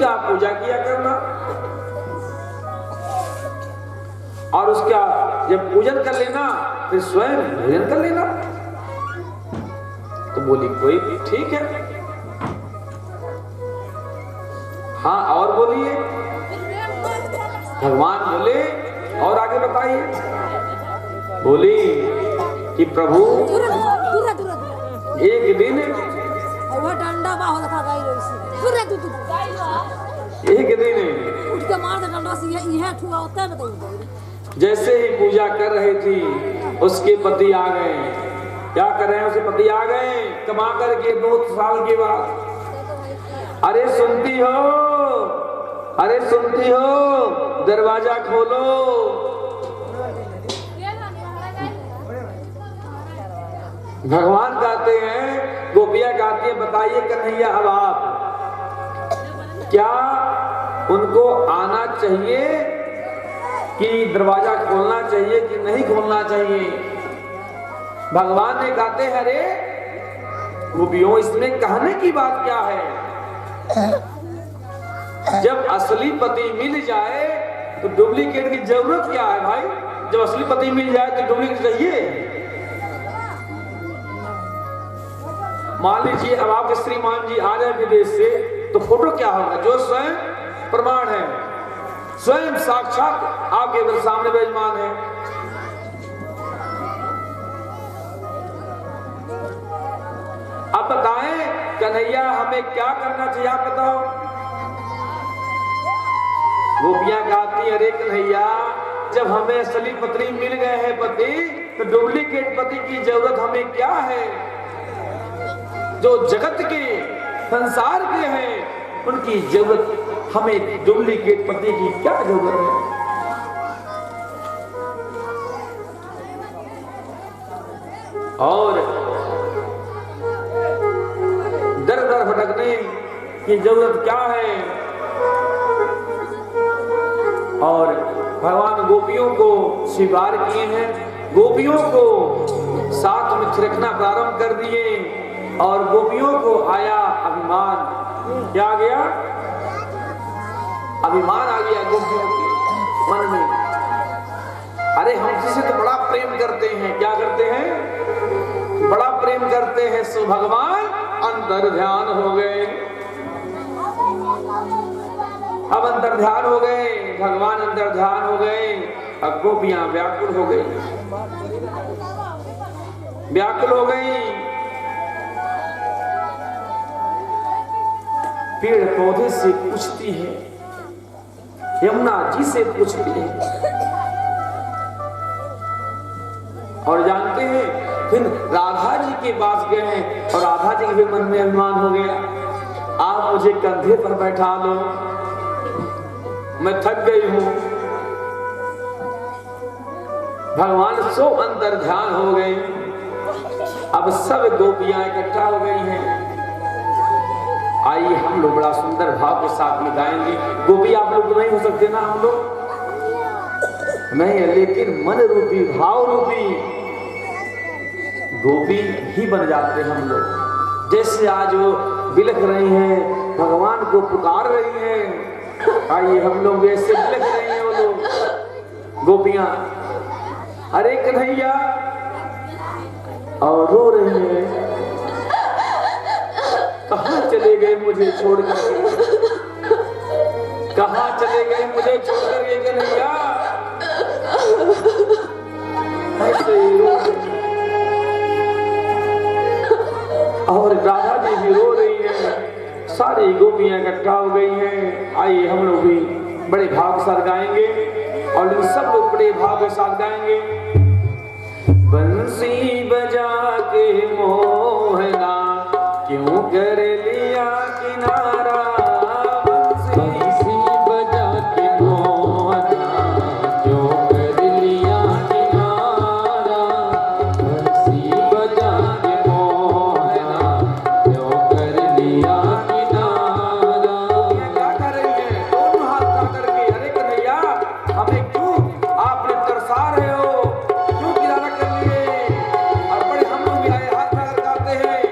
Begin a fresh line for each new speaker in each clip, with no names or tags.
आप पूजा किया करना और उसका जब पूजन कर लेना फिर स्वयं भोजन कर लेना। तो बोली कोई ठीक है। हाँ और बोलिए। भगवान बोले और आगे बताइए। बोली कि प्रभु एक दिन जैसे ही पूजा कर रही थी उसके पति आ गए। क्या कर रहे हैं? उसके पति आ गए कमा करके 2 साल के बाद। अरे सुनती हो, अरे सुनती हो, दरवाजा खोलो। भगवान गाते हैं, गोपियां गाती हैं, बताइए कन्हैया अब आप क्या उनको आना चाहिए कि दरवाजा खोलना चाहिए कि नहीं खोलना चाहिए? भगवान ने कहते हैं अरे गोपियों इसमें कहने की बात क्या है? जब असली पति मिल जाए तो डुप्लीकेट की जरूरत क्या है भाई? जब असली पति मिल जाए तो डुप्लीकेट चाहिए? मान लीजिए अब आपके श्रीमान जी आ जाए विदेश से तो फोटो क्या होगा? जो स्वयं प्रमाण है, स्वयं साक्षात आपके सामने विराजमान है। अब बताएं कन्हैया हमें क्या करना चाहिए? आप बताओ। गोपियां गाती अरे कन्हैया जब हमें असली पत्नी मिल गए हैं पति तो डुप्लीकेट पति की जरूरत हमें क्या है? जो जगत के संसार के हैं उनकी जरूरत, हमें डुप्लीकेट पति की क्या जरूरत है? और दर दर भटकने की जरूरत क्या है? और भगवान गोपियों को स्वीकार किए हैं, गोपियों को साथ में थिरकना प्रारंभ कर दिए और गोपियों को आया अभिमान। क्या आ गया? अभिमान आ गया गोपियों के मन में। अरे हमसे से तो बड़ा प्रेम करते हैं। क्या करते हैं? बड़ा प्रेम करते हैं। सो भगवान अंतर ध्यान हो गए। अब अंतर ध्यान हो गए, भगवान अंतर ध्यान हो गए। अब गोपियां व्याकुल हो गई, व्याकुल हो गई। पेड़ पौधे से पूछती है, यमुना जी से पूछती है। और जानते हैं फिर राधा जी के पास गए हैं और राधा जी के भी मन में अभिमान हो गया। आप मुझे कंधे पर बैठा लो, मैं थक गई हूं। भगवान सो अंतर ध्यान हो गए। अब सब गोपियां इकट्ठा हो गई हैं। आइए हम लोग बड़ा सुंदर भाव के साथ में गाएंगे। गोपी आप लोग नहीं हो सकते ना, हम लोग नहीं है, लेकिन मन रूपी भाव रूपी गोपी ही बन जाते हैं हम लोग। जैसे आज वो बिलख रही हैं, भगवान को पुकार रही हैं। आइए हम लोग ऐसे बिलख रही हैं वो लोग गोपियां, अरे कन्हैया, और रो रही हैं। कहाँ चले गए मुझे छोड़कर? कहाँ चले गए मुझे छोड़कर ये कन्हैया? ऐसे ही रो रही। और राधा जी भी रो रही है। सारी गोपियां इकट्ठा हो गई हैं। आइए हम लोग भी बड़े भाव के साथ गाएंगे और सब लोग बड़े भाव के साथ गाएंगे। बंसी बजा के मोहना क्यों कर लिया किनारा? बंसी बजा के मोहना क्यों कर लिया किनारा? बंसी बजा के मोहना क्यों कर लिया किनारा? क्या कर रही है? दोनों हाथ उठा करके, अरे कन्हैया हमें क्यों आपने तरसा रहे हो? क्यों किनारा कर लिए? और बड़े हम लोग भी आए हाथ उठा कर गाते हैं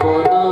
को ना